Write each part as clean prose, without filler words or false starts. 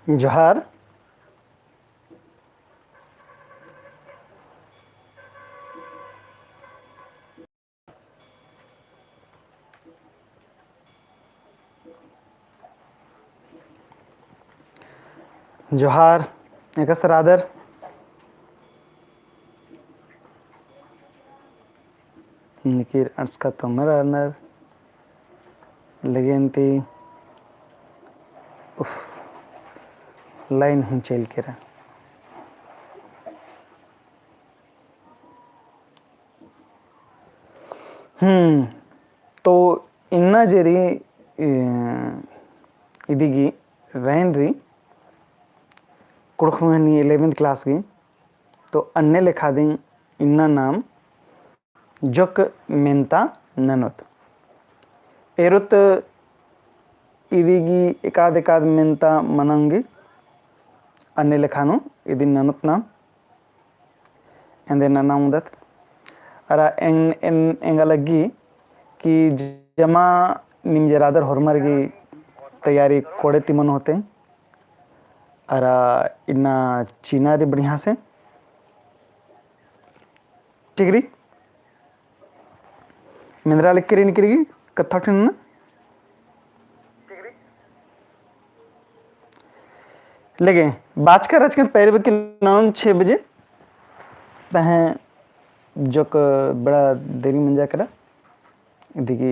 जोहार। जोहार एकस रादर निकिर अर्सका तोमर अर्नर लेगेंती लाइन हूँ चल के रहा तो इन्ना जेरी इदिगी वैनरी कुड़खमनी 11th क्लास की तो अन्य लिखा दें इन्ना नाम जोक मेंता ननोत एरुत इदिगी एकाद मेंता मनंगी अन्य लिखानो इदी ननोत नाम एंदे नाना उदत अरा एंगलगी कि जमा निमजरादर हरमरगी तैयारी कोड़े तिमन होते अरा इन्ना चीना रे बढ़िया से टिगरी मिंद्रा लिख के निकलेगी कथा ठन लगे बाज कर आज के पैर के 9-6 बजे पह जो बड़ा देरी मंजा करा देखी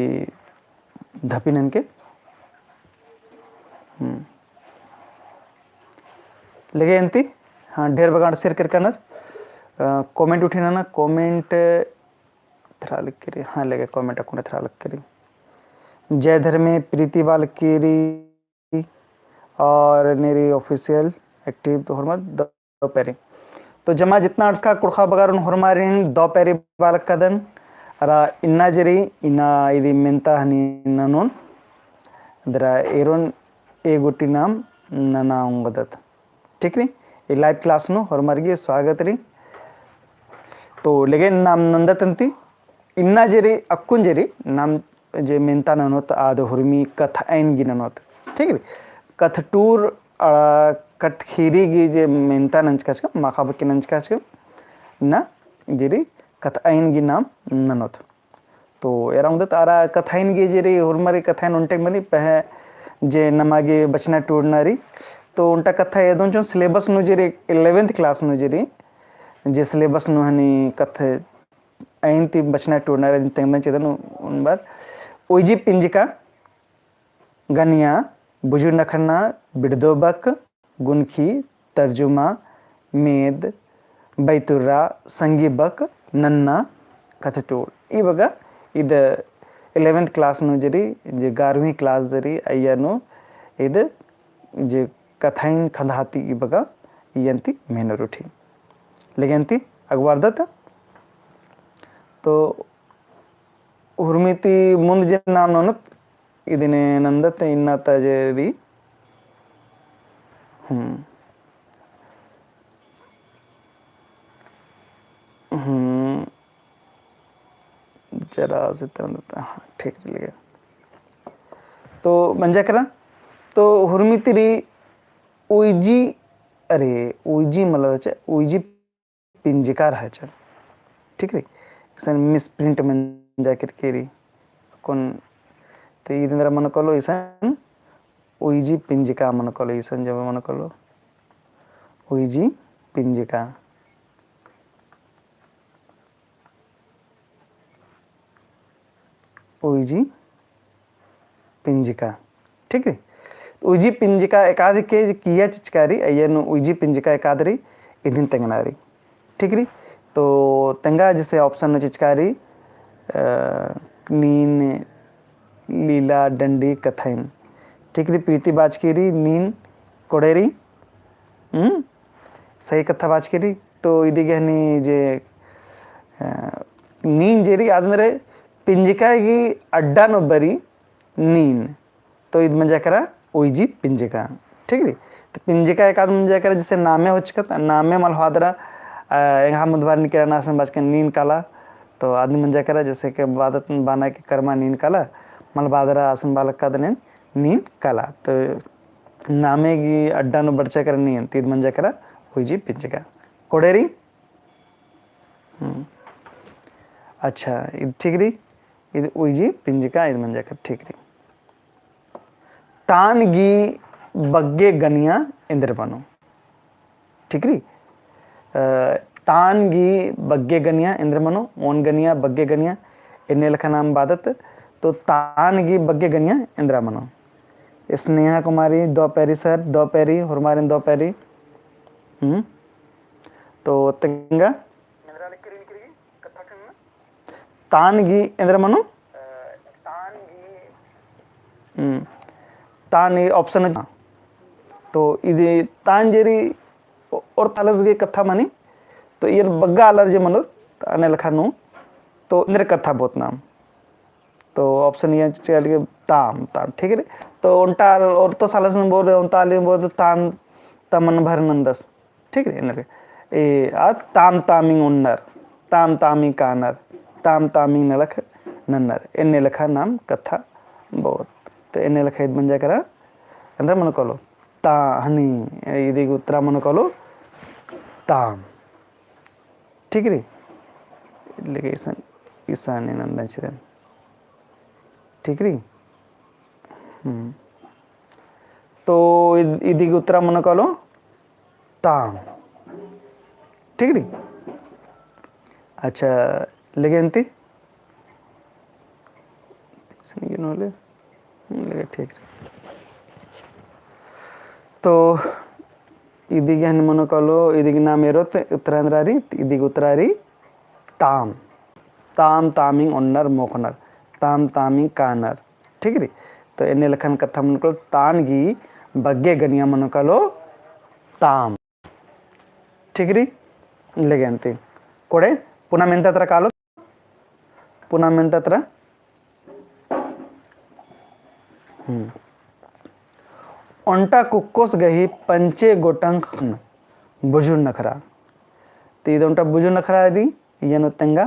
धपी नन के लगे एंती हाँ ढेर बगाड़ शेयर कर करना कमेंट उठे ना कमेंट थरा लिख करी हाँ लगे कमेंट अकुने थरा लिख करी जय धर्मे प्रीति बाल करी और मेरी ऑफिशियल एक्टिव तो हरमत दो पैरी तो जमा जितना अर्स का कुड़खा बगारन हरमारिन दो पैरी बाल कदन अरा इन्ना जरी इन्ना इदी मेंता हनी ननोन दरा एरोन एगोटी नाम नना उंगदत ठीक री ये लाइव क्लास नो हरमार्गी स्वागत री तो लेगे नाम नंदतंती इन्ना जरी अक्कुन जरी नाम जे मेंता ननोत आद हुरमी कथ ऐन गी ननोत ठीक री कथ टूर कथ खीरी गी जे मेंता नंचकाच का माखा बकी नंचकाच का ना जरी कथ ऐन गी नाम ननोत तो एरा उदत आरा कथाइन गी जरी हुरमारी कथाइन उनटे मनी पह जे नमागे बचना टूरनारी तो उनटा कथा ये दोन जो सिलेबस नु जरी 11th क्लास नु जरी जे सिलेबस नु हनी कथ ऐन ती बचना टूरनारी तेंगन चेदन उन बार ओजी पिंजिका गनिया बुजु नखन्ना बिडदोबक गुनखी तर्जुमा मेद बैतुर्रा संगीबक नन्ना कथटूर इवग इद 11th क्लास नु जरी जे 11वीं क्लास जरी अय्यनु इद जे कथाइन खंधाती इवग यंती मेनरुठी लेगेंती अगवारदत तो हुरमिति मुंद जे नाम ननत इदिने नंदत इन्ना तजेरी जरा से ठीक लगे तो मंजा करा तो हुरमितिरी उइजी अरे उइजी मतलब उइजी पिंजिका रहा चल ठीक रे सन मिस प्रिंट मंजा करके री कौन तो इधर मन कलो ईसन उइजी पिंजिका मन कलो ईसन जब मन कलो उइजी पिंजिका उइजी पिंजिका ठीक है उइजी पिंजिका एकाद के किया चिचकारी अयन उइजी पिंजिका एकादरी इदिन तेंगनारी ठीक री तो तेंगा जैसे ऑप्शन न चिचकारी नीन लीला डंडी कथाइन ठीक री प्रीति बाजकेरी नीन कोड़ेरी सही कथा बाजकेरी तो इदी गहनी जे नीन जेरी आदमरे पिंजिका की अड्डा नोबरी नीन तो इद मजा करा उइजी पिंजिका ठीक री तो पिंजिका एक आदमी मजा करा जैसे नामे हो चुका था नामे मलहादरा यहाँ मुदवार निकला नासन बाज के नीन काला तो आदमी मजा करा जैसे कि बादत बाना के कर्मा नीन काला मलबादरा आसन बालक का दने नीन काला तो ನಾಮೆಗಿ ಅಡ್ಡಾನು ಬಡ್ಚಕರನಿ ಅಂತ ಇದು ಮಂಜಕರ ಉಯ್ಜಿ ಪಿಂಜಕ ಕೊಡೆರಿ अच्छा ಇದು ठीक ರೀ ಇದು ಉಯ್ಜಿ ಪಿಂಜಕ ಇದು ಮಂಜಕ ठीक ರೀ ತಾನ್ಗಿ ಬಗ್ಗೆ ಗನಿಯ ಎಂದಿರಬನು ठीक ರೀ तानगी बग्गे गनिया इंद्रमनु ओन गनिया बग्गे गनिया इन्ने लखा नाम बादत तो तानगी बग्गे गनिया इंद्रमनु स्नेहा कुमारी दो पैरी सर दो पैरी हुरमारिन दो पैरी तो तिंगा तानगी इंद्रमनु तान ऑप्शन तो इधे तांजेरी और तालस गे कथा मानी तो ये बग्गा अलर जे मनो अने लखानु तो इंद्र कथा बहुत नाम तो ऑप्शन ये चल के ताम ताम ठीक है तो उनटा और तो सालस में बोल उनताली बोल ताम तमन भर नंदस ठीक है इनके ए आ ताम तामिंग उन्नर ताम तामी कानर ताम तामिंग नलख नन्नर इन्ने लखा नाम कथा बहुत तो इन्ने लखा इद बन जा करा अंदर मन कोलो ता हनी इदी उत्तरा मन कोलो ताम ठीक है लेकिन ईशान नंदन चिरन ठीक है तो इदी उत्तरा मन कलो ताम ठीक है अच्छा लेकिन ठीक है तो इदिगे हन मन कलो इदिगे नाम एरोत उत्तरांद्रारी इदिगे उत्तरारी ताम ताम तामिंग ओन्नर मोखनर ताम तामिंग कानर ठीक है तो इन्ने लखन कथा मन कलो तानगी बग्गे गनिया मन कलो ताम ठीक है लेगेंती कोड़े पुनः मेंतत्र कालो पुनः मेंतत्र ओंटा कुक्कोस गही पंचे गोटंग बुजुन नखरा तो ಇದು ಉಂಟ ಬುಜು ನಖರಾರಿ ಏನು ತೆಂಗ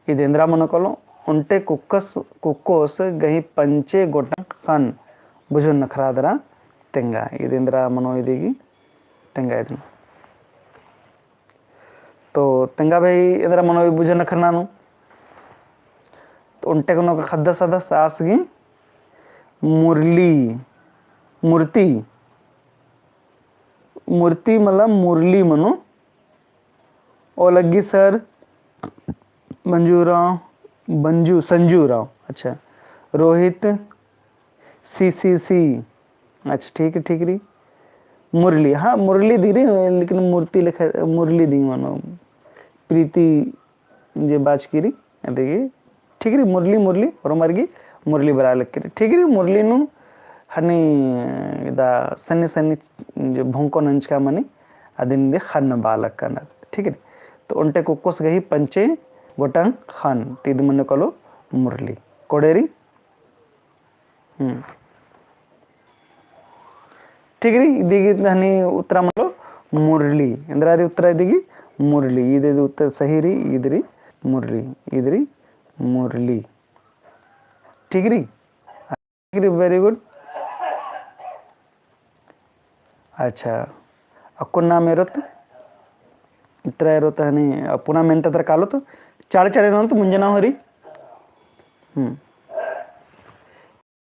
ಇದೆಂದ್ರ ಮನಕೊಲು ಉಂಟೆ ಕುಕ್ಕೋಸ್ ಗಹಿ ಪಂಚೆ ಗೊಟಂಗ್ ಹನ್ ಬುಜು ನಖರಾದರ ತೆಂಗ ಇದೆಂದ್ರ ಮನೋ ಇದೀಗಿ ತೆಂಗ ಇದು तो तेंगा भाई इधर मनो बुझे नखरनानु तो उनटे को खद्दा सदा सासगी मुरली मूर्ति मूर्ति मतलब मुरली मनो और लगी सर संजू राव अच्छा रोहित सी अच्छा ठीक रही मुरली हाँ मुरली दी रही लेकिन मूर्ति लिखा मुरली दी मानो प्रीति जे बाज की रही देखिए ठीक रही मुरली और मरगी मुरली बरा लिख रही ठीक रही मुरली नु हनी इदा सन्नी जो भोंको नंच का मनी अदिन दे खन बालक का न ठीक है तो उनटे कुक्कोस गही पंचे गोटंग खन तीद मन कलो मुरली कोडेरी ठीक है इदिगी हनी उत्तर मलो मुरली इंद्रारी उत्तर इदिगी मुरली इदे उत्तर सही री इदरी मुरली ठीक है वेरी गुड अच्छा अक्कुन नाम इरुत इत्र इरुत हनी पुनः मेंतत्र कालो तो चाड़ तो मुंजना होरी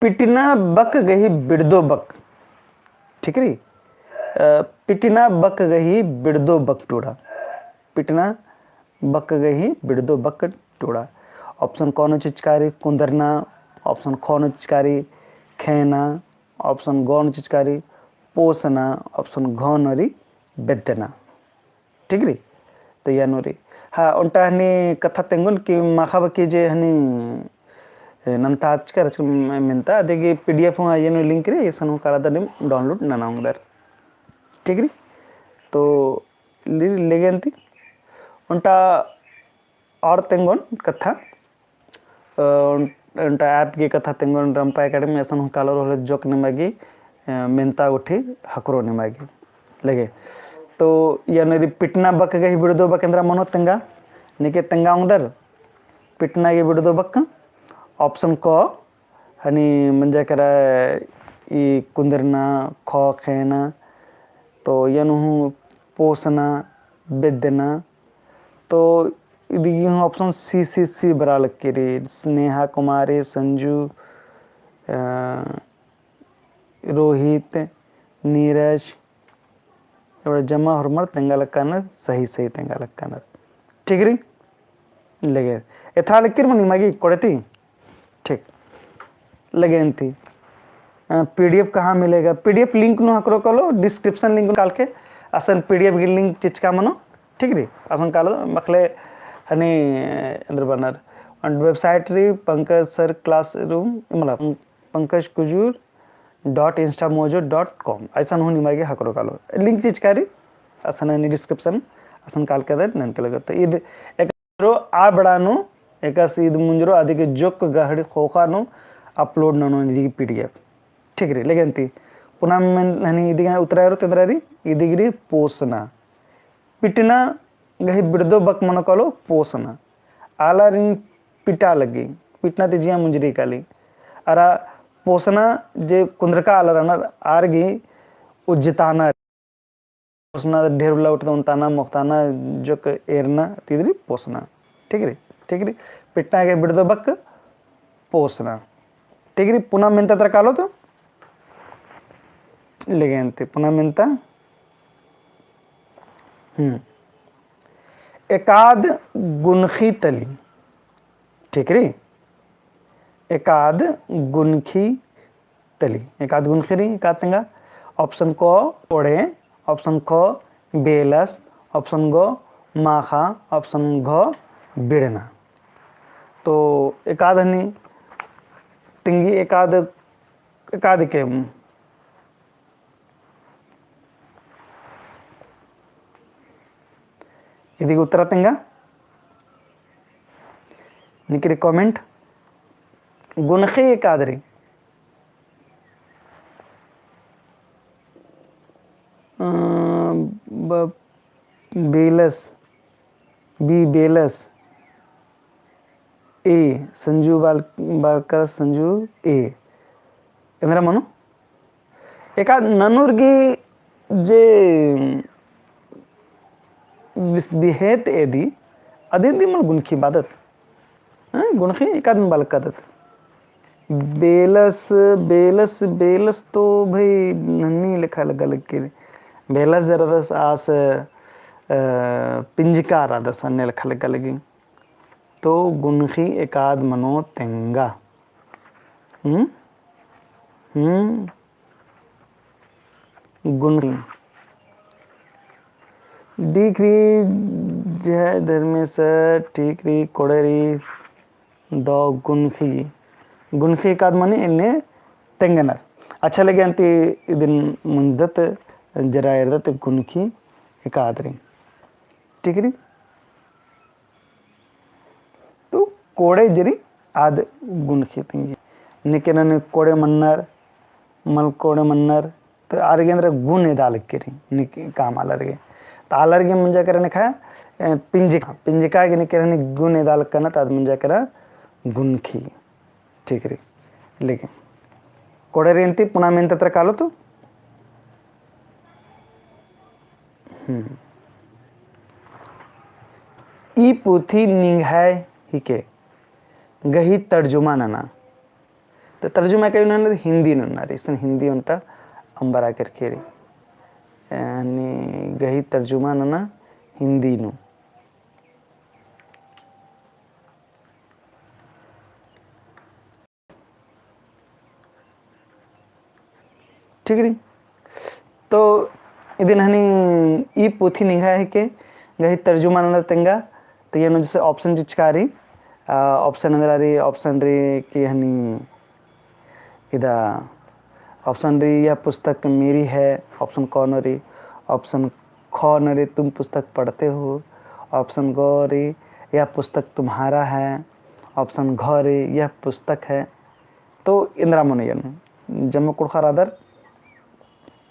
पिटिना बक गही बिड़दो बक ठीक है पिटिना बक गही बिड़दो बक टूड़ा पिटना बक गही बिड़दो बक टूड़ा ऑप्शन कौन चिचकारी कुंदरना ऑप्शन कौन चिचकारी खेना ऑप्शन गौन चिचकारी पोसना ऑप्शन घोनरी बेदना ठीक री तो या नोरी हाँ उनटा हनी कथा तेंगुन कि माखाब की जे हनी नंताच कर मिनता अदेगी पीडीएफ हुआ ये नो लिंक रे ये सनु काला दनिम डाउनलोड ना नाउंदर ठीक री तो लेगेंती उनटा और तेंगुन कथा उनटा ऐप की कथा तेंगुन रंपा एकेडमी ऐसा कालो रोले जोक निमागी मेंता उठी हकरो निमागी लगे तो या नरी पिटना बक गही बिड़दो बकेंद्रा मनो तेंगा निके तेंगा उंदर पिटना ये बिड़दो बक ऑप्शन को हनी मंजा करा ई कुंदरना खो खेना तो यनु पोसना बेदना तो ఇది ऑप्शन सी ಬರಲಿಕ್ಕಿರಿ स्नेहा कुमारी संजू रोहित नीरज इवड़ा जमा हरमर तेंगालक्कानर सही तेंगालक्कानर ठीक री लगे एथा लिखिर मनी मागी कोड़ती ठीक लगे थी पीडीएफ कहाँ मिलेगा पीडीएफ लिंक नो हकरो कलो डिस्क्रिप्शन लिंक काल के असन पीडीएफ की लिंक चिचका मनो ठीक री असन कालो मखले हनी अंदर बनर और वेबसाइट री पंकज सर क्लासरूम मतलब पंकज कुजूर .instamojo.com ऐसा होनी मागे हकरो कालो लिंक चिचकारी असन नी डिस्क्रिप्शन असन काल के दर नन के लगत इद एक रो आ बड़ानो एक सीध मुंजरो आदि के जोक गहड़ खोखानो अपलोड ननो नी पीडीएफ ठीक रे लेकिन पुनः हनी इदिगा उतरायरो तेंद्रारी इदिगिरी पोसना पिटना गही बिड़दो बक मन कलो पोसना आलारिन पिटा लगी पिटना तिजिया मुंजरी काली अरा पोसना जे कुंद्रका आलरनर आरगी उज्जताना पोसना ढेर लौटता उनताना मोखताना जोक एरना तिदरी पोसना ठीक रे पिटना के बिड़दो बक पोसना ठीक रे पुनः मिनता तर कालो तो लेगेंते पुनः मिनता एकाद गुनखी तली ठीक रे एकाद गुनखी तली एकाद गुनखी री एकाद तंगा ऑप्शन को ओड़े ऑप्शन को बेलस ऑप्शन गो माखा ऑप्शन घ बिड़ना तो एकाद हनी तिंगी एकाद एकाद के इदी उत्तर तिंगा निकरी कमेंट गुनखी एकादरी बेलस बी बेलस ए संजू बालकर संजू ए इंद्रा मनो एकाद ननुर्गी जे विस्दिहेत एदी अदिंदी मन गुनखी बादत गुनखी एकाद में बालक कादत बेलस तो भाई नन्ही लिखा लगा लग के बेलस जरा आस पिंजिका रादस अन्य लिखा लगा लगी तो गुनखी एकाद मनो तेंगा गुनखी डिग्री जय धर्मेश्वर टीकरी कोड़ेरी दो गुनखी एकाद मनी इन्ने तेंगनर अच्छा लगे अंति इदिन मुंदत जरा इरदत गुनखी एकादरी ठीक री तो कोड़े जरी आद गुनखी तिंगी निकेन कोड़े मन्नर मल कोड़े मन्नर तो आरगे अंदर गुण एदाल केरी निके काम आलरगे तो आलरगे मुंजा करने खा पिंजिका के निके गुण एदाल करना तो मुंजा करा गुनखी ठीक री लेकिन कोड़े रेंती पुनः मेन तत्र कालो तो ई पुथी निंघाय हिके गही तर्जुमा नना तो तर्जुमा कहीं ना हिंदी नना रीसन हिंदी उनटा अंबरा करके री यानी गही तर्जुमा नना हिंदी नु ठीक री तो इदिन हनी ई पोथी निघा है के गही तर्जुमा नंदर तेंगा तो ये जैसे ऑप्शन चिचकारी ऑप्शन अंदर रही ऑप्शन री की हनी इदा ऑप्शन री यह पुस्तक मेरी है ऑप्शन कौन री ऑप्शन ख नरी तुम पुस्तक पढ़ते हो ऑप्शन ग री यह पुस्तक तुम्हारा है ऑप्शन घ री यह पुस्तक है तो इंद्रा मनोयन जम्मू कुड़खा रादर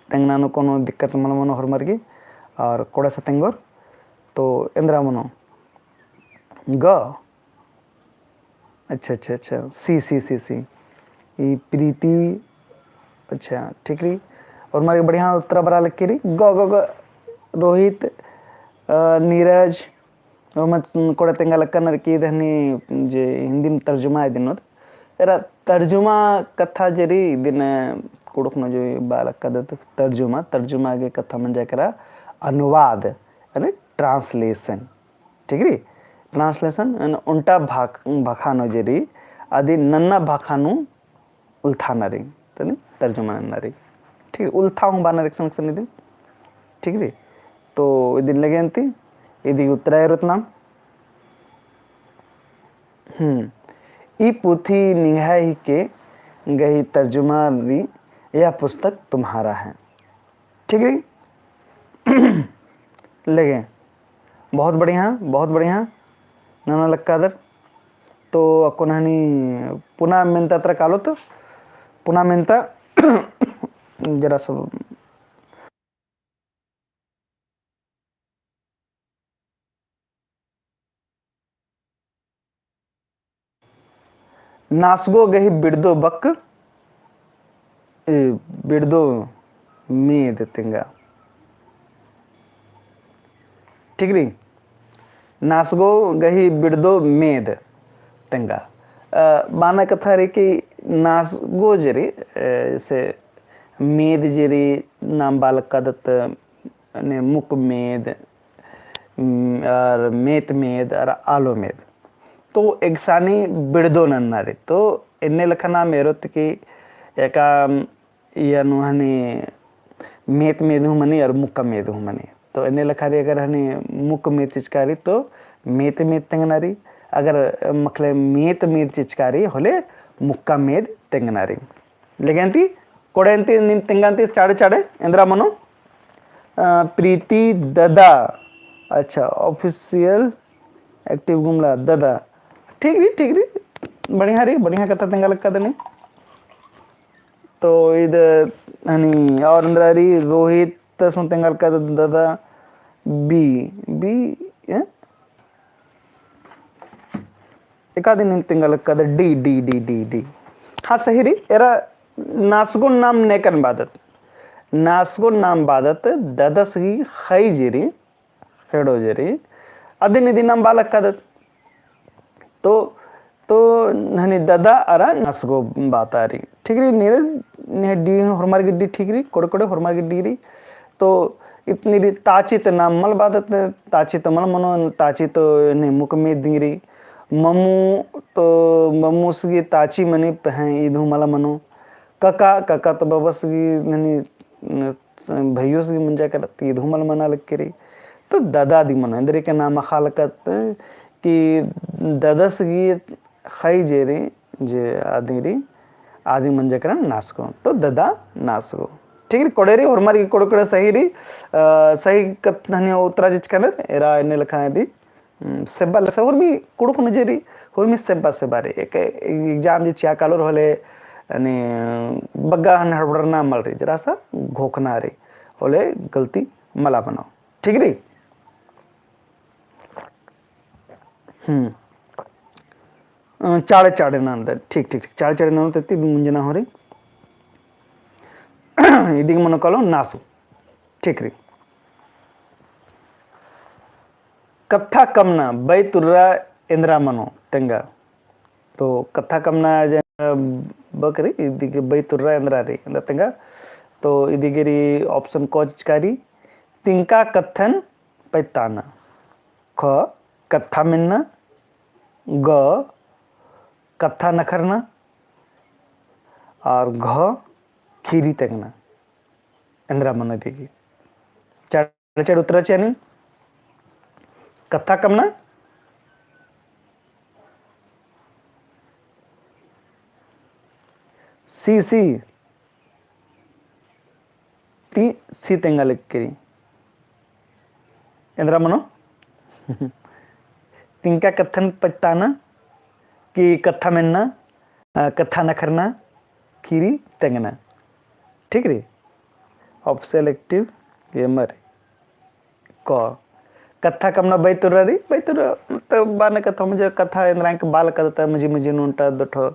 तेंगनानो कोनो दिक्कत मन मनो हरमरगी और कोड़ा से तेंगोर तो इंद्रा मनो ग अच्छा सी ई प्रीति अच्छा ठीक रही। और मारे बढ़िया उत्तर बरा लिख रही ग ग ग रोहित नीरज और मत कोड़ा तेंगा लक्कन की धनी जे हिंदी में तर्जुमा है दिन एरा तर्जुमा कथा जरी दिन कुड़क न जो बालक का तर्जुमा तर्जुमा के कथा मन जाकरा अनुवाद यानी ट्रांसलेशन ठीक है ट्रांसलेशन उल्टा भाखानो जरी आदि नन्ना भाखानु उल्थाना रही तो नहीं तर्जुमा नन्ना रही ठीक है उल्था हूँ बाना रिक्शन से दिन ठीक है तो दिन लगे अंती इदी उत्तराय रुतनाम ई पुथी निगाही के गई तर्जुमा दी यह पुस्तक तुम्हारा है ठीक है लगे बहुत बढ़िया नाना लक्कादर तो अकोनानी पुनः मेंता त्र कालो तो पुनः मेंता जरा सब नासगो गही बिड़दो बक बिड़दो मेद तिंगा ठीक रही नासगो गही बिड़दो मेद तिंगा माना कथा रे कि नासगो जरी जैसे मेद जरी नाम बालक का दत्त ने मुक मेद और मेत मेद और आलो मेद तो एकसानी बिड़दो नन्नारे तो इन्ने लखना मेरोत की एका यनु हने मेत मेदु मनी और मुक्का मेदु मनी तो इन्ने लखारी अगर हने मुक मेत चिचकारी तो मेत मेत तेंगनारी अगर मखले मेत मेत चिचकारी होले मुक्का मेद तेंगनारी लेगेंती कोडेंती निम तेंगांती चाड़े चाड़े इंद्रा मनो प्रीति ददा अच्छा ऑफिशियल एक्टिव गुमला ददा ठीक रही बढ़िया कथा तेंगा लक्का देने तो इधर हनी और अंदरारी रोहित तसों तेंगा लक्का दादा बी बी एकादी तेंगा लक्का दा D D D D D हाँ सही रही एरा नासगुन नाम नेकन बादत ददस की खई जेरी खेड़ो जेरी अदि निधि नाम बालक का तो हनी ददा अरा नासगो बात आ रही ठीक रही नीरज ने डी हरमार गिड्डी ठीक रही कोड़े कोड़े हरमार गिड्डी रही तो इतनी री ताचित नाम मल बादत ताचित मल मनो ताचित ने मुक में दी ममू तो ममू सगी ताची मनी हैं इधू मला मनो कका तो बबस की ननी भैयों सगी मंजा कर इधू मल मना लग के रही तो दादा दी मनो इंद्री के नाम खालकत कि दादा सगी खाई जे रे जे आदि मंजा कर नासको तो दादा नासको ठीक है कोड़ेरी और हमारी कोड़े सही रही सही कथन उत्तरा जिच कर एरा इन्ने लिखा है दी सेब्बा लसा और भी कुड़क नजेरी और मी सेब्बा रे एक एग्जाम जी चिया कालोर होले ने बग्गा हन हड़बड़ ना मल रही जरा सा घोखना रे होले गलती मला बनाओ ठीक रही चाड़े ना अंदर ठीक चाड़े ना तत्ती मुंजना हो रही इदी मन कलो नासु ठीक रही कथा कमना बै तुर्रा इंद्रा मनो तेंगा तो कथा कमना बकरी इदिगे बै तुर्रा इंद्रा रे तेंगा तो इदिगेरी ऑप्शन कोचकारी तिंका कथन पैताना ख कथा मिन्ना ग कथा नखरना और घ खीरी तेंगना इंद्रा मन देगी चढ़ उत्तरा चैनी कथा कमना सी ती तेंगा लिख करी इंद्रा मनो तिंका कथन पटाना कि कथा मिलना कथा नखरना खीरी तेंगना ठीक रही ऑफ सेलेक्टिव ये मर क कथा कमना बैतुरा री बैतुरा तो बाने कथा मुझे कथा इंद्रा के बाल करता मुझे नूंटा दोठो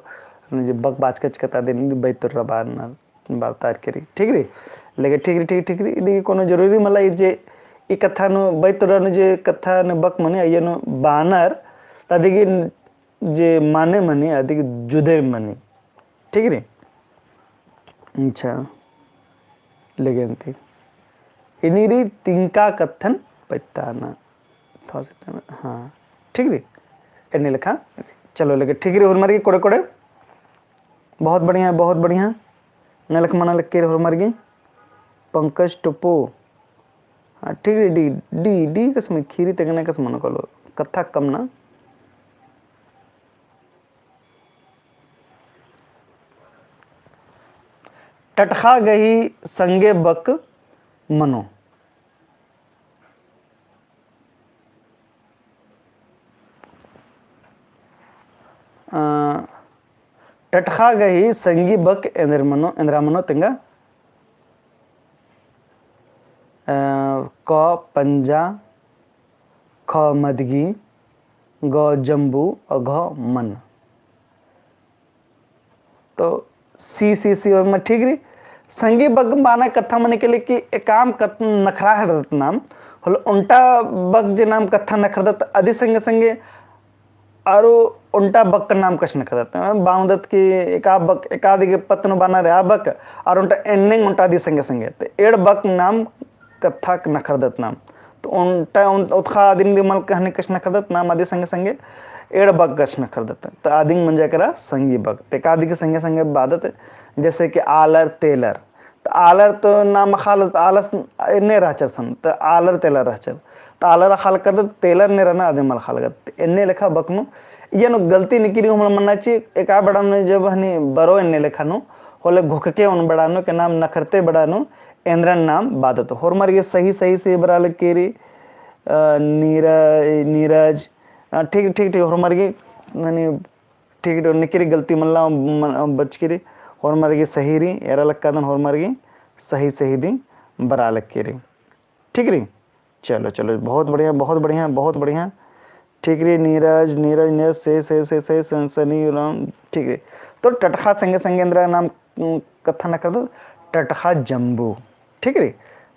मुझे बक बाज कच कथा दिन बैतुरा बान बारतार करी ठीक री लेकिन ठीक री इदी कोनो जरूरी मतलब जे ई कथा नो बैतरन जे कथा ने बक मने अयनो बानर तदिगी जे माने मनी अधिक जुदे मनी ठीक री अच्छा लेकिन थी इनिरी तिंका कथन पैताना हाँ ठीक री एने लिखा चलो लेकिन ठीक री और कोड़े कोड़े बहुत बढ़िया नलक मना लिख के और मर पंकज टुप्पो हाँ ठीक है डी डी डी कसम खीरी तगने कस मन कलो कथा कम ना टटखा गही संगे बक मनो टटखा गही संगी बक इंद्रा मनो तिंगा क पंजा ख मदगी ग जम्बू और घ मन तो सी और मैं ठीक रही संगी बग माना कथा मन के लिए कि एकाम कथ नखरा है नाम होल उल्टा बग जे नाम कथा नखरदत अधि संगे संगे और उल्टा बक का नाम कश नखरदत बाउदत की एकादि के पत्न बना रहा बक और उल्टा एंडिंग उल्टा अधि संगे संगे तो एड़ बक नाम कथा नखरदत नाम तो उल्टा उत्खा आदिम दिमल कहने कश नखरदत नाम आदि संगे संगे एड़ बग कश नखरदत तो आदि मंजा करा संगी बग एकादि के संगे संगे बादत जैसे कि आलर तेलर तो आलर तो नाम खाल आलस ने रहचर सन तो आलर तेलर रहचर तो आलर खाल कर तेलर ने रहना आदि मल खाल कर एने लेखा बकनु ये नो गलती निकली हम मन्ना चाहिए एक बड़ा जब हनी बरो एने लेखा नो होले घुकके उन बड़ानो के नाम नखरते बड़ानो इंद्रन नाम बादत होर मर सही से बराल केरी नीरज ठीक होर मर ठीक निकरी गलती मल्ला बच करी होर मर सही री एरा लक्कादन होर मर सही दी बरा लक्केरी ठीक री चलो बहुत बढ़िया ठीक री नीरज से सनी राम ठीक री तो टटखा संगे संगे इंद्रा नाम कथा न कर दो टटखा जम्बू ठीक री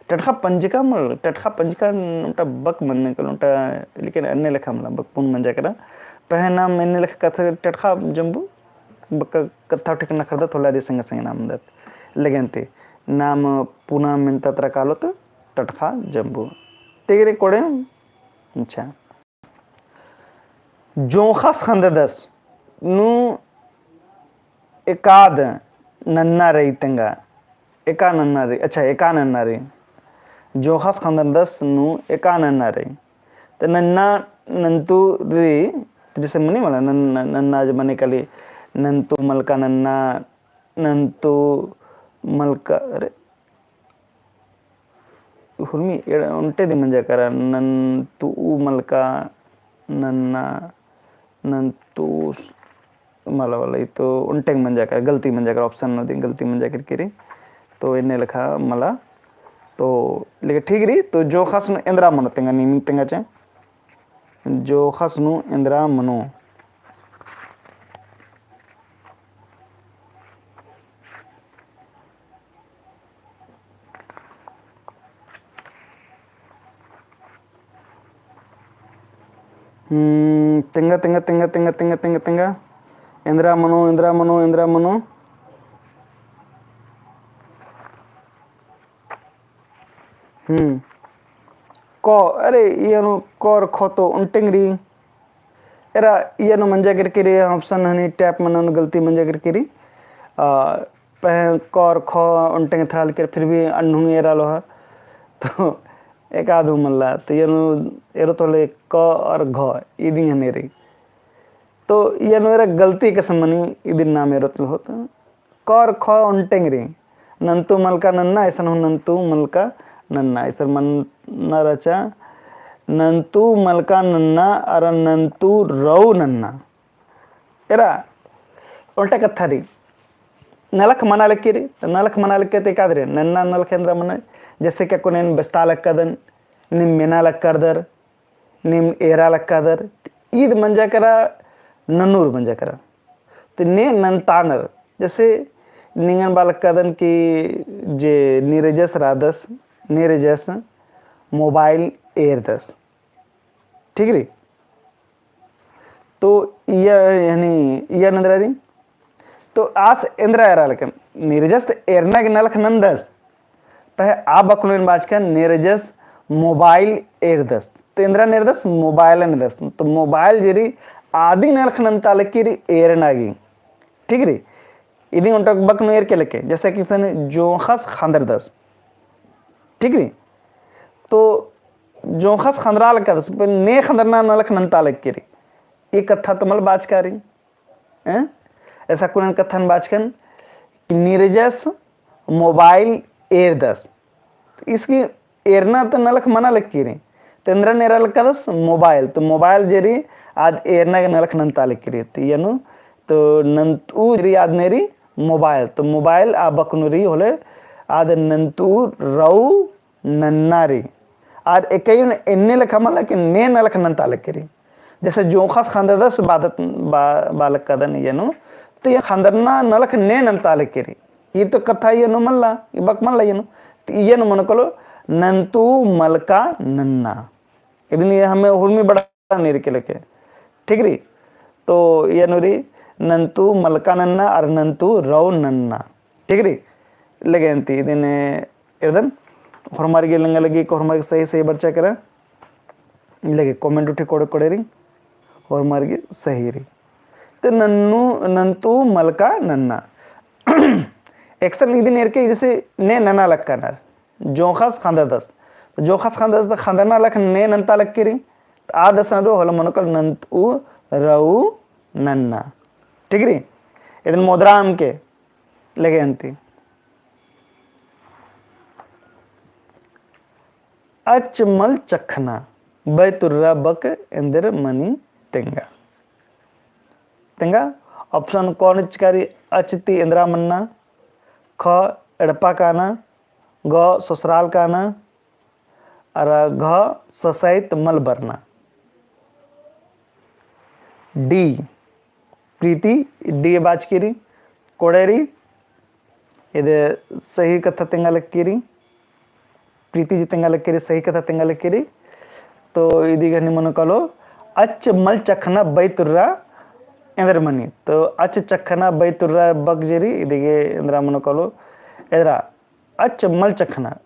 टटखा पंजिका उल्टा बक मन निकल उल्टा लेकिन अन्य लेखा मतलब बक पुन मन जाकर पहले नाम अन्य लेखा कथा टटखा जम्बू बक कथा ठीक न कर दो थोड़ा दे संगे संगे नाम दत लेकिन ते नाम पुना में तत्र कालो तो टटखा जम्बू ठीक रे कोड़े अच्छा जोखा खंददस नु एकाद नन्ना रही तंगा एका नन्ना रही जोखस खंददस नु एका नन्ना रही तो नन्ना नंतु री जैसे मनी वाला नन्ना जो मने कली नंतु मलका नन्ना नंतु मलका अरे हुर्मी उल्टे दी मंजा करा नंतु मलका नन्ना नंतु मला वाला तो उल्टे मंजा कर गलती मंजा कर ऑप्शन न दी गलती मंजा कर तो इन्हें लिखा मला तो लेकिन ठीक रही तो जो खास नु इंद्रा मनो तेंगा नीमी तेंगा चे जो खास नु इंद्रा मनो तेंगा इंद्रा मनो को अरे ये नो कोर खोतो उंटिंगरी एरा ये नो मंजा करके ऑप्शन हनी टैप मनन गलती मंजा करके पह कोर खो उंटिंग थाल कर फिर भी अन्नु एरा लोहा तो एक आधु मल्ला तो ये नो एरो तो ले क और घ इदी हने रे तो ये नो एरा गलती के समनी इदिन नाम एरो तो होता कोर खो उंटिंगरी नंतु मलका नन्ना ऐसा नंतु मलका नन्ना ऐसा मन न रचा नंतु मलका नन्ना और नंतु रऊ नन्ना एरा उल्टा कथा री नलक मना लक्की री नलक मना लक्के ते कादरे नन्ना नलकेंद्र मना जैसे क्या कोने बस्ता लक्कदन निम मेना लक्कदर निम एरा लक्कदर ईद मंजा करा नन्नूर मंजा करा तो ने नंतानर जैसे निंगन बालक कदन की जे नीरजस रादस नीरजस मोबाइल एयर दस। ठीक रही। तो यानी यह नंदरारी तो आस इंद्रा एरालकन नीरजस एरना के नलख नंदस पह आ बकलोन बाजकन नीरजस मोबाइल एर दस। तो इंद्रा निर्दस मोबाइल निर्दस तो मोबाइल जेरी आदि नलख नंतालकी एरनागी। ठीक रही। इदी उनटक बक नो एर के लेके जैसे कि सन जोखस खंदर दस। ठीक रही। तो जोखस खंदराल का दस पर ने खंदरना नलख नंतालक की ये कथा तमल बाजकारी ऐसा कुन कथन बाजकन नीरजस मोबाइल एर दस। इसकी एरना तो नलख मना लग की रही तेंद्र नेरा लग दस मोबाइल तो मोबाइल जेरी आज एरना के नलख नंता लग की रही यनु तो नंतु जरी आज नेरी मोबाइल तो मोबाइल आ बकनुरी होले आद नंतु रऊ नन्नारी आज एक एन्ने लख हमला कि ने नलख नंता लग की रही जैसे जोखस खानदस बादत बालक कदन यनु तो ये खानदरना नलख ने नंता लग की रही ये तो कथा ये नु मल्ला ये बक मल्ला ये नु ये मन कलो नंतु मलका नन्ना इतनी हमें हुर्मी बड़ा नीर के लेके। ठीक रही। तो ये नुरी नंतु मलका नन्ना और नंतु रौ नन्ना। ठीक रही। लगे अंती दिन इधन हमारे के लंगा लगी को हमारे सही सही बच्चा करा लगे कमेंट उठे कोड़े कोड़े रही और हमारे की सही रही तो नन्नू नंतु मलका नन्ना एक्शन इधर नेर के जैसे ने नन्ना लग करना जोखस खांदा दस जोखस खांदा दस खांदना लख ने नंता लग की रही तो आ दस नो हल मनोकल नंतु रऊ नन्ना। ठीक रही। इधर मोदराम के लगे अंती अचमल चखना बैतुर्रा बक इंदर मनी तेंगा तेंगा ऑप्शन कौन चिकारी अचती इंद्रा मन्ना ख एड़पा काना ग ससुराल काना और घ ससैत मल बरना डी प्रीति डी बाजकीरी कोड़ेरी इधे सही कथा तेंगा लक्कीरी प्रीति जी तेंगा लक्कीरी सही कथा तेंगा लक्कीरी तो इदी गनी मन कलो अच मल चखना बैतुर्रा इंद्र मनी तो अच चखना बैतुर्रा बगजेरी इदिगे इंद्रा मन कलो एदरा अच मल चखना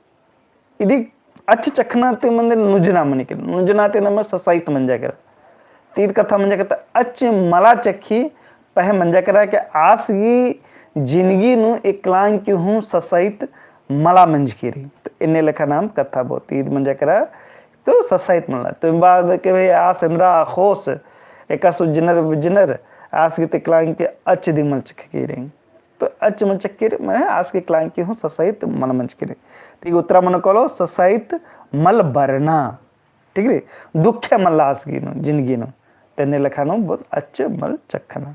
इदी अच चखना ते मंदिर नुजना मनी के नुजना ते नम ससाइत मंजा कर तीर कथा मंजा करता अच मला चखी पह मंजा करा के आसगी जिंदगी नु एकलांग की हूँ ससाइत मला मंज की रही तो इन्ने लेखा नाम कथा बहुत ईद मंजा करा तो ससाइत मला तो बाद के भाई आस इंद्रा खोस एकासु जिनर जिनर आस की तिकलांग के अच दी मल चख की रही तो अच मल चख की मैं आस की क्लांग की हूँ ससाइत मल मंज की रही ठीक उत्तरा मन कलो ससाइत मल बरना। ठीक है दुखे मल आस की नु जिंदगी नु तेने लेखा नु बहुत अच मल चखना।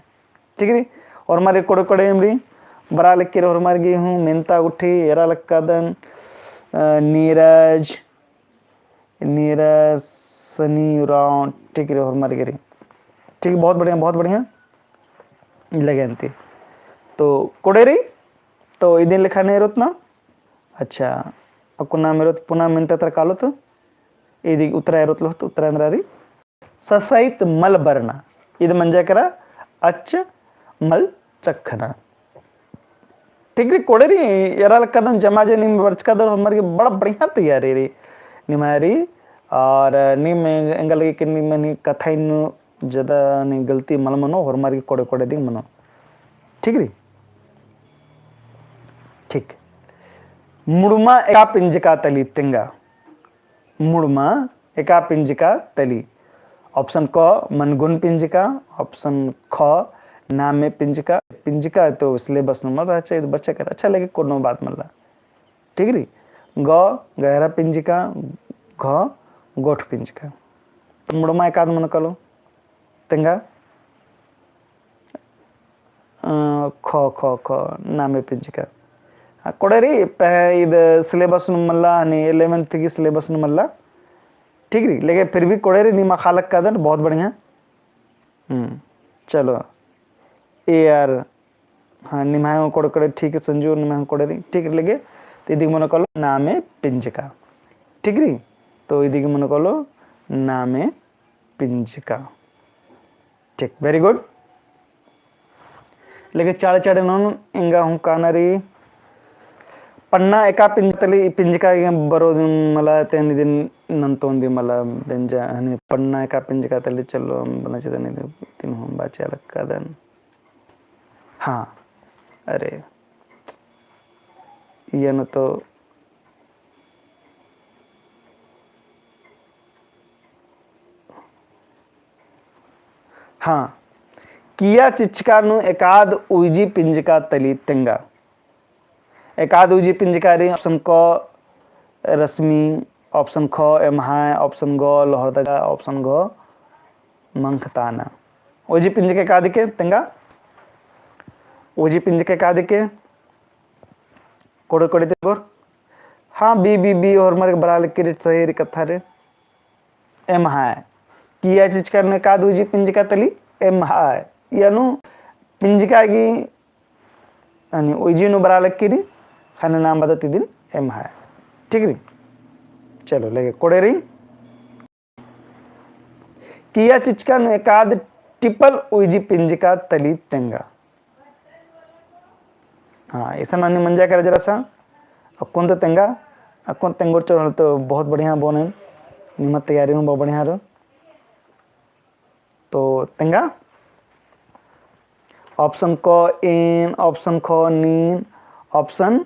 ठीक है और हमारे कोड़े कोड़े इमरी बरा लिख के और मार गई हूँ मेनता उठी एरा लक्कादन नीरज नीरज सनी राउंड। ठीक है और मार गई ठीक है बहुत बढ़िया लगे अंती तो कोड़ेरी तो इधर लिखा नहीं रोतना अच्छा अकुना मेरो पुनः मिनता तर कालो तो इदी उत्तरा एरोत लो तो उत्तरा अंदरारी ससाइत मल बरना इद मंजा करा अच मल चखना। ठीक है कोड़ेरी यारा लक्कादन जमाजे निम वर्चकादन हमारे बड़ा बढ़िया तैयारी री निमारी और निम एंगल के निम नि कथा इन ज्यादा नि गलती मल मनो और हमारे कोड़े कोड़े दी मनो। ठीक री ठीक मुड़मा एका पिंजका तली तिंगा मुड़मा एका पिंजका तली ऑप्शन क मनगुन पिंजका ऑप्शन ख नामे पिंजका पिंजका तो सिलेबस नंबर रहा चाहिए बच्चा कर अच्छा लगे कोनो बात मल्ला। ठीक री ग गहरा पिंजका घ गोठ पिंजका मुड़मा एकाद मन कलो तिंगा ख ख ख नामे पिंजका कोड़ेरी इद सिलेबस मल्ला ने 11th की सिलेबस मल्ला। ठीक री लेकिन फिर भी कोड़ेरी नीमा खालक का दन बहुत बढ़िया चलो ए आर हाँ निमाय कोड़ कड़े ठीक है संजू निमाय कोड़े ठीक लगे तो इदी मन कलो नामे पिंजिका ठीक री तो इदी मन कलो नामे पिंजिका ठीक वेरी गुड लेके चाड़ चाड़े नोन इंगा हूँ कानरी पन्ना एका पिंजतली पिंजिका बरो मला तेन दिन नंतोंदी मला बेंजा हने पन्ना एका पिंजिका तली चलो बना चेतने तीन हम बाचे अलग कादन हाँ अरे ये न तो हाँ किया चिचकानु एकाद उजी पिंजिका तली तेंगा एकाद उजी पिंजिका री ऑप्शन क रश्मि ऑप्शन ख एमहाय ऑप्शन ग लोहरदगा ऑप्शन घ मंखताना उजी पिंजिका एकाद के तेंगा उजी पिंजिका एकाद के कोड़े कोड़े तेगोर हाँ बी और मर बड़ा लिख सही कथा रे एमहाय किया चिचकानु एकाद उजी पिंजिका तली एमहाय यानु पिंजिका की अनि उजीनु बड़ा लिख खाने नाम बदती दिन एम है ठीक री चलो लेके कोड़े रही किया चिचका एकाद टिपल उजी पिंजिका तली तेंगा हाँ ऐसा नानी मंजा करे जरा सा अकुन तो तेंगा अकुन तेंगोर चल तो बहुत बढ़िया बोने निमत तैयारी हूँ बहुत बढ़िया रो तो तेंगा ऑप्शन क इन ऑप्शन ख नीन ऑप्शन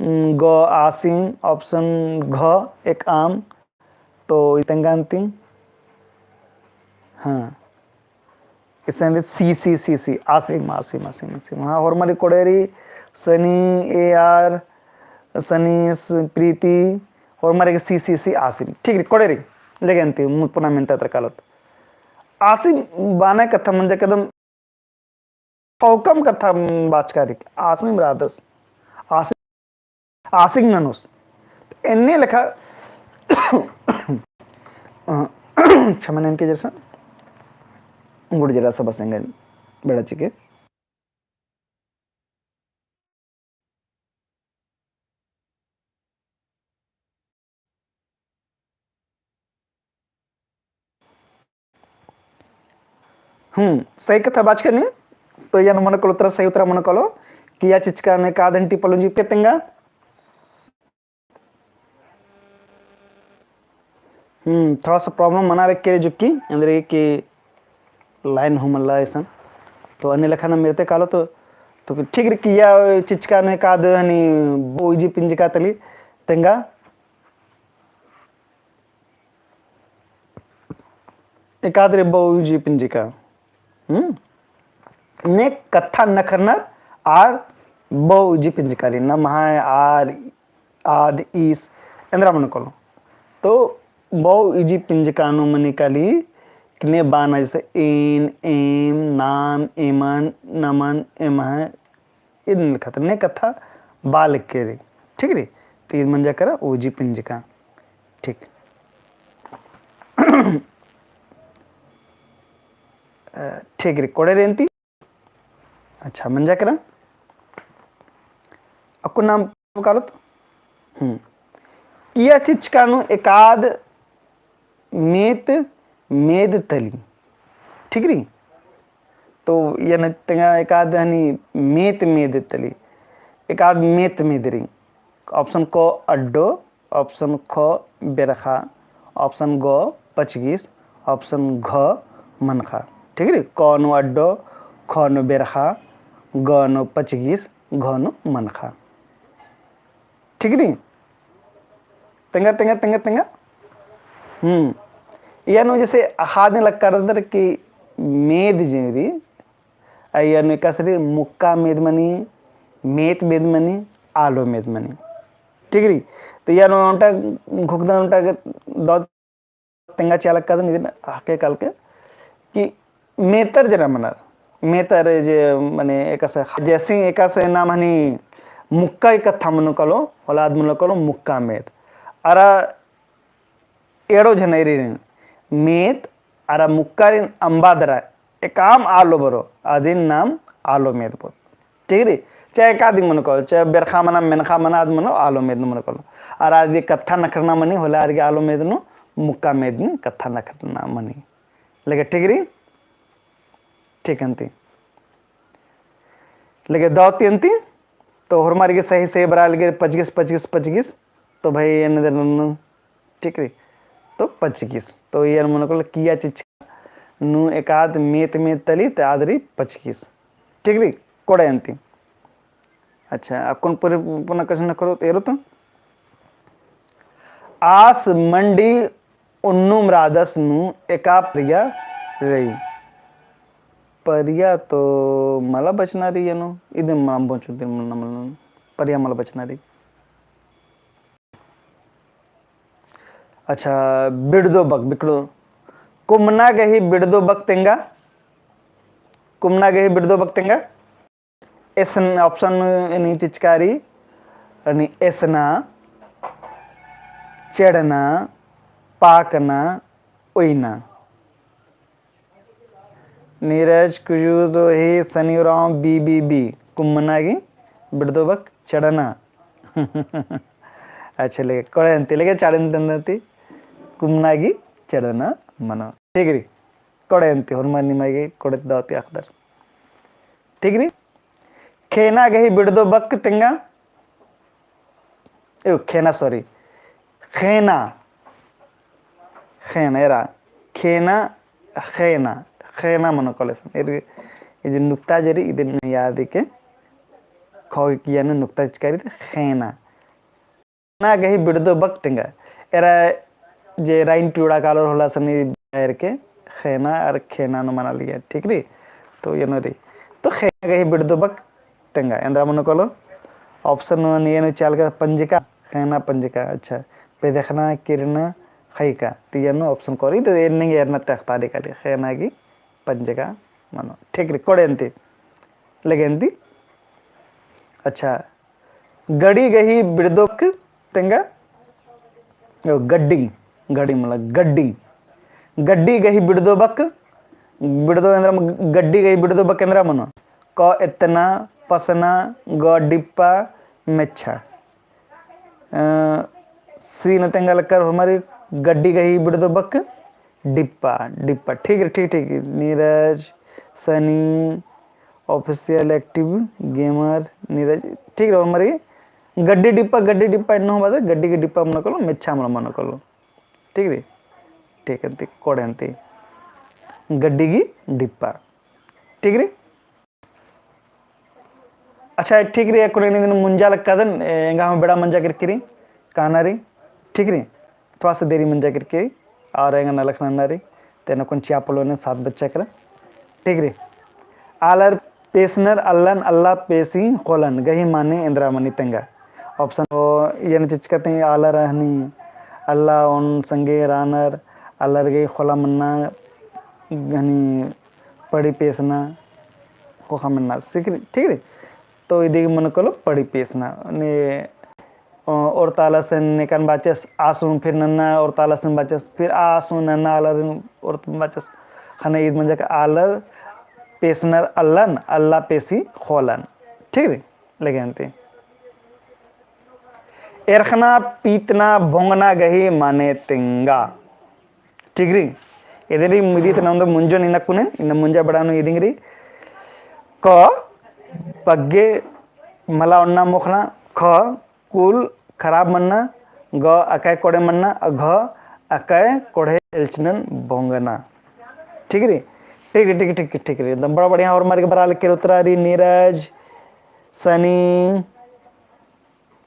ग आसिम ऑप्शन घ एक आम तो तेंगांती हाँ इसमें सी आसिम आसिम आसिम आसिम हाँ और हमारी कोडेरी सनी ए आर सनी प्रीति और हमारे सी आसिम ठीक है कोडेरी लेकिन अंती मुझपुना मिनटा तरकालत आसिम बाना कथा म्हणजे कदम फौकम कथा बाचकारी आसिम रादस आसिम आसिक ननुस एन्ने लिखा क्षमन के जैसा गुड़ जरा सा बसेंगे बड़ा चिके सही कथा बात करनी तो यार मन को उत्तर सही उत्तर मन कलो कि या चिचका ने कादंटी पलुंजी पेतेंगा थोड़ा सा प्रॉब्लम मना रखे जुक्की अंदर कि लाइन हुमल्ला ऐसा तो अन्य लखा मेरे कालो तो ठीक किया चिचका ने काद हनी बोईजी पिंजिका तली तेंगा एकाद रे बोईजी पिंजिका ने कथा न करना आर बोईजी पिंजिका ली न महाय आर आद ईस इंद्रा मन कलो तो बहु इजी पिंजकानु मनिकाली किने बाना जैसे इन एम नाम एमन नमन एमह इन लिखा था ने कथा बाल के रे ठीक रे तीन मंजा करा ओजी पिंजका ठीक ठीक रे कोड़े रेंती अच्छा मंजा करा आपको नाम कालो तो किया चिचकानु एकाद मेत मेद तली ठीक री तो यह तेंगा एकाद हनी मेत मेद तली एकाद मेत मेदरी ऑप्शन क अड्डो ऑप्शन ख बेरखा ऑप्शन ग पचगीस ऑप्शन घ मनखा ठीक है क नो अड्डो ख नो बेरखा ग नो पचगीस घ नो मनखा ठीक री तेंगा तेंगा तेंगा तेंगा यानो जैसे हाथ ने लग कर कि मेद जेरी यानो कसरी मुक्का मेद मनी मेत मेद मनी आलो मेद मनी ठीक है तो यानो उनटा घुकदा उनटा दो तेंगा चालक का निदिन आके कल के कि मेतर जरा मनार मेतर जे माने एकसे जैसे एकसे नाम हनी मुक्का कथा मनु कलो औलाद मनु कलो मुक्का मेद अरा एड़ो जनैरी मेत अरा मुक्कारिन अंबादरा एकाम आलो बरो अदिन नाम आलो मेद बोत ठीक रे चाहे एकादी मन को चाहे बेरखा मना मेनखा मना आद मनो आलो मेदन मन को और आज ये कथा नखरना मनी होला आर आलो मेदनो मुक्का मेदन कथा नखरना मनी लेके ठीक री ठीक अंती लेके दावती अंती तो हरमारी के सही सही बरा लगे 25 तो भाई ये नजर ठीक री तो 25 तो ये मन को किया चीज नु एकाद मेत में तली ते आदरी 25 ठीक री कोड़े अंती अच्छा अकुन पुनः कशन करो तेरो तो आस मंडी उन्नुम राधस नु एका प्रिया रही परिया तो मला बचनारी येनो इदे माम बोचु दिन मन परिया मला बचनारी अच्छा बिड़दो बक बिकड़ो कुमना गही बिड़दो बक तेंगा कुमना गही बिड़दो बक तेंगा एसन ऑप्शन यानी चिचकारी यानी एसना चढ़ना पाकना उइना नीरज कुजूदो ही सनीराम बी कुम्मनागी बिड़दोबक चढ़ना अच्छा लेके कोड़े अंती लेके चाड़ंती कुम्मनागी चढ़ना मनो ठीक री कोड़े अंती हरमानी मागी कोड़े दावती अखदर ठीक री खेना गही बिड़दोबक तेंगा खेना सॉरी खेना खेना एरा खेना खेना खेना मनो कॉलेज ये जो नुक्ता जरी इधर याद के खो किया न नुक्ता चिकारी खेना ना गही बिड़दो बक तेंगा एरा जे राइन टूड़ा कालर होला सनी एर के खेना और खेना नो मना लिया ठीक री तो ये नो री तो खेना गही बिड़दो बक तेंगा एंद्रा मनो कॉलो ऑप्शन वन ये नो चाल का पंजिका खेना पंजिका अच्छा पे देखना किरना खई का तो ये नो ऑप्शन करी तो ये नहीं यार न तख्ता दिखा दे खेना की पंजिका मनो ठीक री कोड़े अंती लगे अंती अच्छा गड़ी गही बिड़दोक तेंगा गड्डी गड्डी मतलब गड्डी गही बिड़दोबक बिड़दो अंद्रा गड्डी गही बिड़दोबक अंद्रा मनो क इतना पसना ग डिप्पा मेच्छा सीन तेंगा लकर हमारी गड्डी गही बिड़दोबक डिप्पा डिप्पा ठीक है ठीक ठीक Neeraj Sunny official active gamer Neeraj ठीक है हमारी गड्डी डिप्पा इन्नो बात गड्डी के डिप्पा मन कलो मेच्छा मन कलो ठीक है ठीक है कोड़े अंती गड्डी की डिप्पा ठीक है अच्छा ठीक रे कोने दिन मुंजा लक्कादन एंगा हम बड़ा मंजा किरकिरी कानारी ठीक रे थोड़ा सा देरी मंजा किरकिरी और एंगा नलखना नारी तेना कोन चापलो ने 7 बच्चा कर ठीक रे आलर पेसनर अल्लन अल्लाह पेसी कोलन गही माने इंद्रामणि तेंगा ऑप्शन ओ ये चीज कहते हैं आलर हनी अल्लाह उन संगे रानर अल्लर गई खोला मन्ना हनी पड़ी पेसना को मन्ना सीख ठीक है तो इदी मन कलो पड़ी पेसना ने और ताला से निकन बाचस आसुन फिर नन्ना और ताला से बाचस फिर आसुन नन्ना आलर और बाचस हने ईद मंजा का आलर पेसनर अल्लन अल्लाह पेसी खोलन ठीक है लगे अंते एरखना पीतना भोंगना गही माने तिंगा ठीक री इधरी मुदी तनंद मुंजो निनकुने इन मुंजा बड़ानो इदिंगरी क बग्गे मला उन्ना मुखना ख कुल खराब मन्ना ग अकाय कोड़े मन्ना घ अकाय कोड़े एल्चनन भोंगना ठीक री ठीक है ठीक है ठीक है ठीक है एकदम बड़ा बढ़िया और मार के बरा लिख के उतरारी नीरज सनी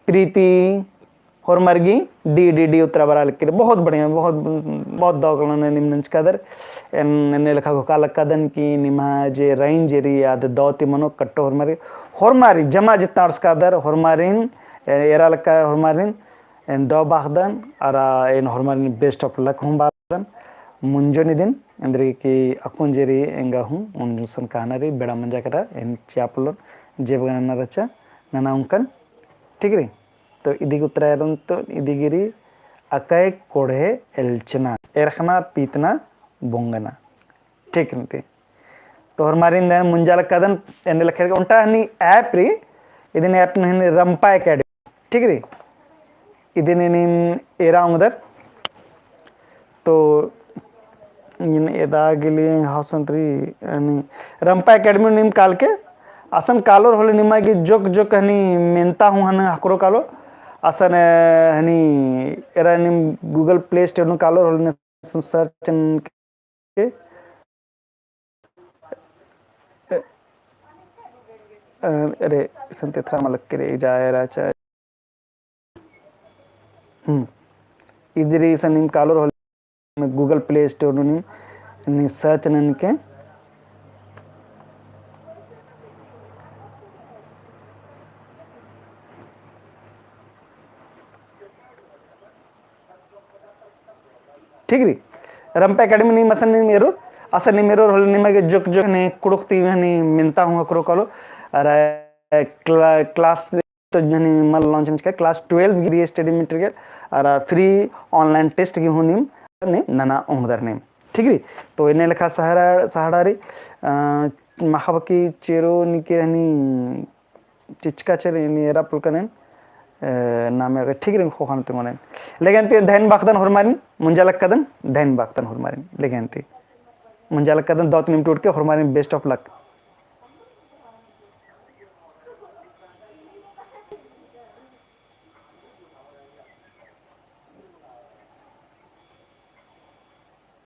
प्रीति और मरगी डी उत्तरा बरा लिख के बहुत बढ़िया बहुत बहुत दौगल ने निम्न कदर ने लिखा को काल कदन की निमा जे राइन जेरी याद दौती मनो कट्टो और मारी जमा जितना अर्स कदर और मारिन एरा लका और मारिन एन दो बाखदन और इन और मारिन बेस्ट ऑफ लक हम बाखदन मुंजोनी दिन अंदर की अकुंजेरी एंगा हूँ उन संकानरी बेड़ा मंजा करा इन चापलो जेबगाना रचा नाना उनकन ठीक है तो इदी उत्तरायण तो इदिगिरी अकाय कोड़े एल्चना एरखना पीतना बोंगना ठीक है तो हमारिंद ಮುಂಜಾಲ ಕದನ್ ಎನ್ನೆ ಲೆಕ್ಕ ಉಂಟಾ ಹನಿ ಆ್ಯಪ್ ರೀ ಇದನ್ನ ಆ್ಯಪ್ನ ಹನಿ ರಂಪಾ ಅಕಾಡೆಮಿ ठीक ರೀ ಇದನ್ನ ನಿಮ್ ಏರಾಂಗದರ್ तो इन ಎದಾಗಿಲಿ ಹಾಸನ್ರಿ ಹನಿ ರಂಪಾ ಅಕಾಡೆಮಿ ನಿಮ್ ಕಾಲ್ಕೆ असन कालोर होले निमागी जोक जोक हनी मेंता हूँ हन हकरो कालो असन हनी एरा निम गूगल प्ले स्टोर नु कालोर होले सर्च के अरे संते थरा मलक के जाए राचा इधरी सन निम कालोर होले गूगल प्ले स्टोर नु नि सर्च नन के ठीक री ರಂಪೆ ಅಕಾಡೆಮಿ ನಿಮ್ಮ ಅಸನ್ ನಿಮೇರು ಅಸನ್ ನಿಮೇರು ಹೊಲ ನಿಮಗೆ ಜೋಕ್ ಜೋಕ್ ನೆ ಕುಡುಕ್ತೀವಿ ಹನಿ ಮಿಂತಾ ಹೂँ ಅಕ್ರೋ ಕಾಲು अरे क्लास तो जनी मल लॉन्च के क्लास 12 गिरी स्टडी मटेरियल और फ्री ऑनलाइन टेस्ट की हुनी ने नना उमदर ने ठीक री तो इने लिखा सहारारी महाबकी चेरो निके हनी चिचका चेरे निरा पुलकने नामे ठीक री खोखान ते मोने लेकिन ते धैन बाखदन हरमारिन मुंजालक कदन धैन बाखदन हरमारिन लेकिन ते मुंजालक कदन 2 मिनट टूट के हरमारिन बेस्ट ऑफ लक